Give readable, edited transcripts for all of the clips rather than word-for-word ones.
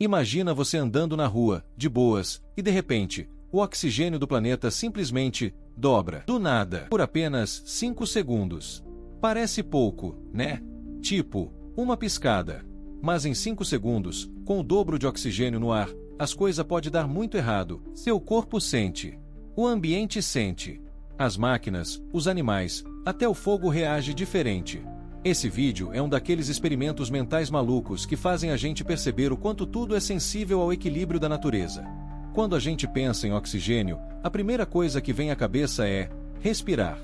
Imagina você andando na rua, de boas, e de repente, o oxigênio do planeta simplesmente dobra, do nada, por apenas 5 segundos. Parece pouco, né? Tipo, uma piscada. Mas em 5 segundos, com o dobro de oxigênio no ar, as coisas podem dar muito errado. Seu corpo sente. O ambiente sente. As máquinas, os animais, até o fogo reage diferente. Esse vídeo é um daqueles experimentos mentais malucos que fazem a gente perceber o quanto tudo é sensível ao equilíbrio da natureza. Quando a gente pensa em oxigênio, a primeira coisa que vem à cabeça é respirar.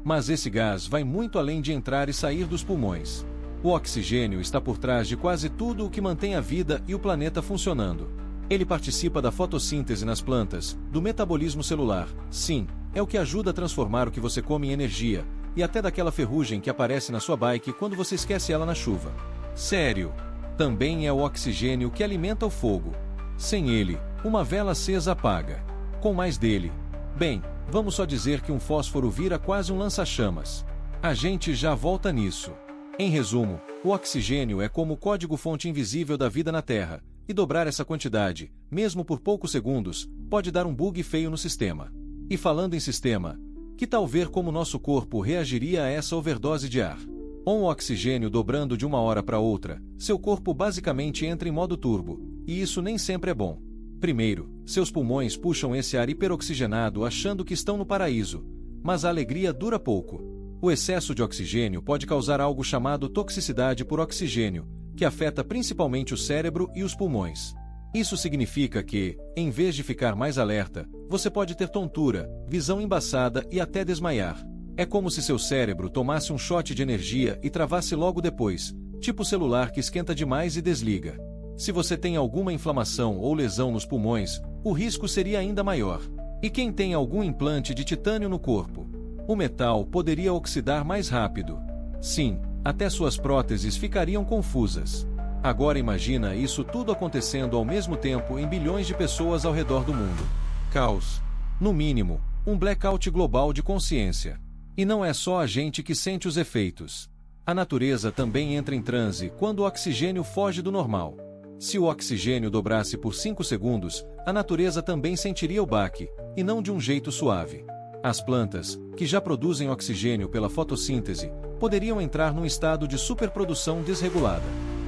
Mas esse gás vai muito além de entrar e sair dos pulmões. O oxigênio está por trás de quase tudo o que mantém a vida e o planeta funcionando. Ele participa da fotossíntese nas plantas, do metabolismo celular, sim, é o que ajuda a transformar o que você come em energia, e até daquela ferrugem que aparece na sua bike quando você esquece ela na chuva. Sério! Também é o oxigênio que alimenta o fogo. Sem ele, uma vela acesa apaga. Com mais dele, bem, vamos só dizer que um fósforo vira quase um lança-chamas. A gente já volta nisso. Em resumo, o oxigênio é como o código-fonte invisível da vida na Terra, e dobrar essa quantidade, mesmo por poucos segundos, pode dar um bug feio no sistema. E falando em sistema, que tal ver como nosso corpo reagiria a essa overdose de ar? Com o oxigênio dobrando de uma hora para outra, seu corpo basicamente entra em modo turbo, e isso nem sempre é bom. Primeiro, seus pulmões puxam esse ar hiperoxigenado achando que estão no paraíso, mas a alegria dura pouco. O excesso de oxigênio pode causar algo chamado toxicidade por oxigênio, que afeta principalmente o cérebro e os pulmões. Isso significa que, em vez de ficar mais alerta, você pode ter tontura, visão embaçada e até desmaiar. É como se seu cérebro tomasse um shot de energia e travasse logo depois, tipo celular que esquenta demais e desliga. Se você tem alguma inflamação ou lesão nos pulmões, o risco seria ainda maior. E quem tem algum implante de titânio no corpo? O metal poderia oxidar mais rápido. Sim, até suas próteses ficariam confusas. Agora imagina isso tudo acontecendo ao mesmo tempo em bilhões de pessoas ao redor do mundo. Caos. No mínimo, um blackout global de consciência. E não é só a gente que sente os efeitos. A natureza também entra em transe quando o oxigênio foge do normal. Se o oxigênio dobrasse por 5 segundos, a natureza também sentiria o baque, e não de um jeito suave. As plantas, que já produzem oxigênio pela fotossíntese, poderiam entrar num estado de superprodução desregulada.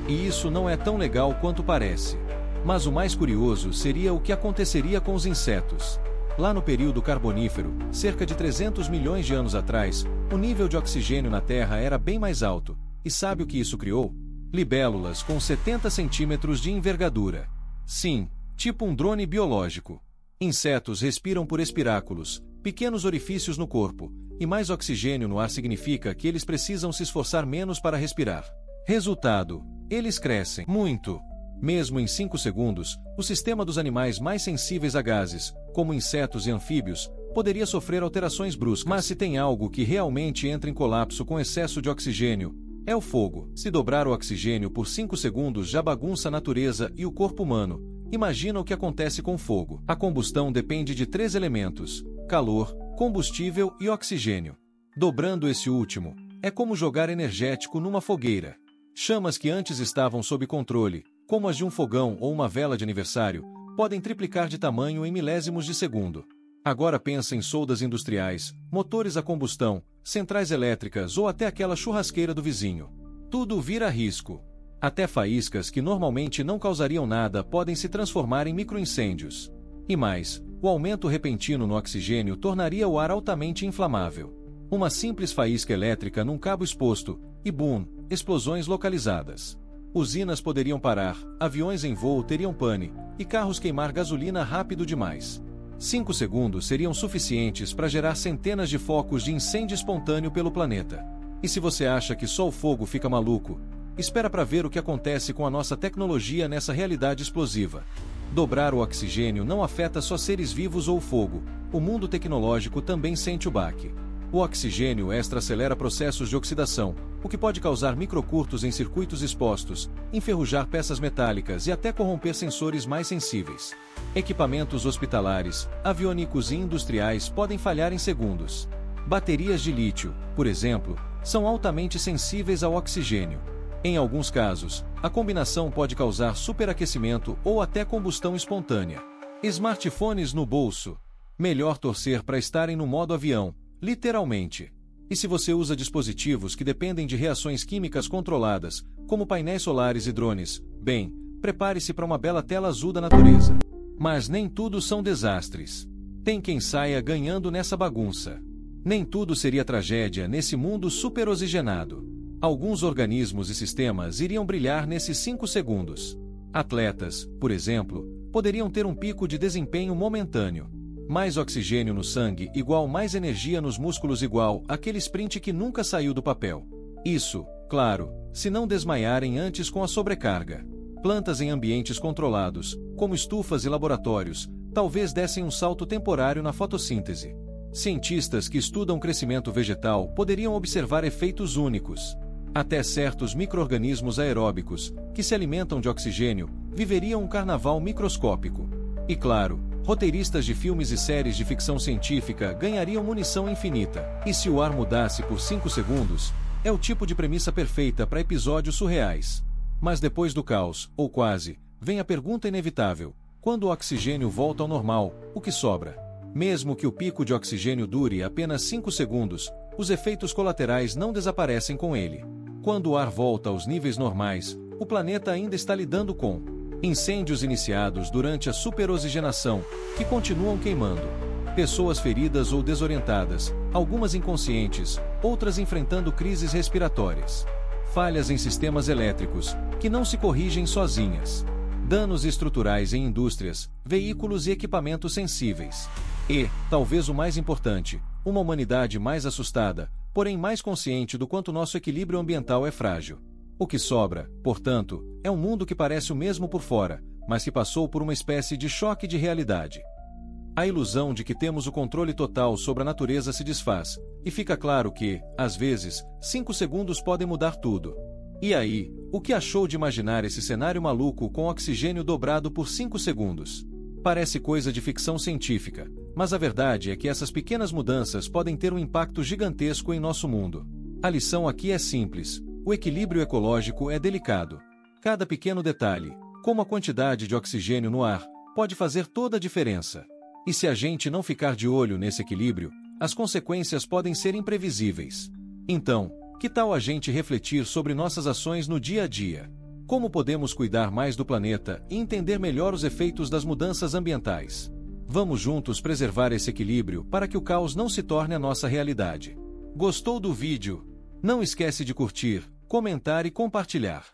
E isso não é tão legal quanto parece. Mas o mais curioso seria o que aconteceria com os insetos. Lá no período Carbonífero, cerca de 300 milhões de anos atrás, o nível de oxigênio na Terra era bem mais alto. E sabe o que isso criou? Libélulas com 70 centímetros de envergadura. Sim, tipo um drone biológico. Insetos respiram por espiráculos, pequenos orifícios no corpo, e mais oxigênio no ar significa que eles precisam se esforçar menos para respirar. Resultado: eles crescem muito. Mesmo em 5 segundos, o sistema dos animais mais sensíveis a gases, como insetos e anfíbios, poderia sofrer alterações bruscas. Mas se tem algo que realmente entra em colapso com excesso de oxigênio, é o fogo. Se dobrar o oxigênio por 5 segundos já bagunça a natureza e o corpo humano. Imagina o que acontece com fogo. A combustão depende de 3 elementos: calor, combustível e oxigênio. Dobrando esse último, é como jogar energético numa fogueira. Chamas que antes estavam sob controle, como as de um fogão ou uma vela de aniversário, podem triplicar de tamanho em milésimos de segundo. Agora pensa em soldas industriais, motores a combustão, centrais elétricas ou até aquela churrasqueira do vizinho. Tudo vira risco. Até faíscas que normalmente não causariam nada podem se transformar em microincêndios. E mais, o aumento repentino no oxigênio tornaria o ar altamente inflamável. Uma simples faísca elétrica num cabo exposto, e boom, explosões localizadas. Usinas poderiam parar, aviões em voo teriam pane, e carros queimar gasolina rápido demais. 5 segundos seriam suficientes para gerar centenas de focos de incêndio espontâneo pelo planeta. E se você acha que só o fogo fica maluco, espera para ver o que acontece com a nossa tecnologia nessa realidade explosiva. Dobrar o oxigênio não afeta só seres vivos ou fogo, o mundo tecnológico também sente o baque. O oxigênio extra acelera processos de oxidação, o que pode causar microcurtos em circuitos expostos, enferrujar peças metálicas e até corromper sensores mais sensíveis. Equipamentos hospitalares, aviônicos e industriais podem falhar em segundos. Baterias de lítio, por exemplo, são altamente sensíveis ao oxigênio. Em alguns casos, A combinação pode causar superaquecimento ou até combustão espontânea. Smartphones no bolso. Melhor torcer para estarem no modo avião, literalmente. E se você usa dispositivos que dependem de reações químicas controladas, como painéis solares e drones, bem, prepare-se para uma bela tela azul da natureza. Mas nem tudo são desastres. Tem quem saia ganhando nessa bagunça. Nem tudo seria tragédia nesse mundo superoxigenado. Alguns organismos e sistemas iriam brilhar nesses 5 segundos. Atletas, por exemplo, poderiam ter um pico de desempenho momentâneo. Mais oxigênio no sangue igual mais energia nos músculos igual aquele sprint que nunca saiu do papel. Isso, claro, se não desmaiarem antes com a sobrecarga. Plantas em ambientes controlados, como estufas e laboratórios, talvez dessem um salto temporário na fotossíntese. Cientistas que estudam crescimento vegetal poderiam observar efeitos únicos. Até certos micro-organismos aeróbicos, que se alimentam de oxigênio, viveriam um carnaval microscópico. E claro, roteiristas de filmes e séries de ficção científica ganhariam munição infinita. E se o ar mudasse por 5 segundos, é o tipo de premissa perfeita para episódios surreais. Mas depois do caos, ou quase, vem a pergunta inevitável: quando o oxigênio volta ao normal, o que sobra? Mesmo que o pico de oxigênio dure apenas 5 segundos, os efeitos colaterais não desaparecem com ele. Quando o ar volta aos níveis normais, o planeta ainda está lidando com incêndios iniciados durante a superoxigenação, que continuam queimando. Pessoas feridas ou desorientadas, algumas inconscientes, outras enfrentando crises respiratórias. Falhas em sistemas elétricos, que não se corrigem sozinhas. Danos estruturais em indústrias, veículos e equipamentos sensíveis. E, talvez o mais importante, uma humanidade mais assustada, porém mais consciente do quanto nosso equilíbrio ambiental é frágil. O que sobra, portanto, é um mundo que parece o mesmo por fora, mas que passou por uma espécie de choque de realidade. A ilusão de que temos o controle total sobre a natureza se desfaz, e fica claro que, às vezes, 5 segundos podem mudar tudo. E aí, o que achou de imaginar esse cenário maluco com oxigênio dobrado por 5 segundos? Parece coisa de ficção científica, mas a verdade é que essas pequenas mudanças podem ter um impacto gigantesco em nosso mundo. A lição aqui é simples: o equilíbrio ecológico é delicado. Cada pequeno detalhe, como a quantidade de oxigênio no ar, pode fazer toda a diferença. E se a gente não ficar de olho nesse equilíbrio, as consequências podem ser imprevisíveis. Então, que tal a gente refletir sobre nossas ações no dia a dia? Como podemos cuidar mais do planeta e entender melhor os efeitos das mudanças ambientais? Vamos juntos preservar esse equilíbrio para que o caos não se torne a nossa realidade. Gostou do vídeo? Não esquece de curtir, comentar e compartilhar.